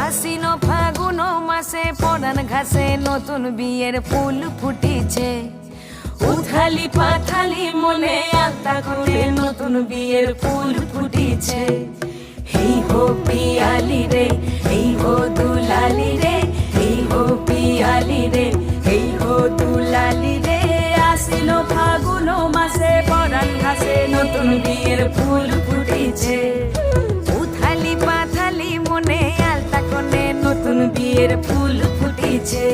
আশ্বিন ফাগুন মাসে পরান ঘাসে নতুন বিয়ের ফুল ফুটিছে। উথালি পাথালি মনে আত্মা করে নতুন বিয়ের ফুল ফুটিছে। হেই হো পিয়ালি রে, হেই হো দুলালি রে, হেই হো পিয়ালি রে, হেই হো দুলালি রে। আশ্বিন ফাগুন মাসে পরান ঘাসে নতুন বিয়ের ফুল ফুটিছে। উথালি পাথালি মনে আলতা কোণে নতুন বিয়ের ফুল ফুটিছে।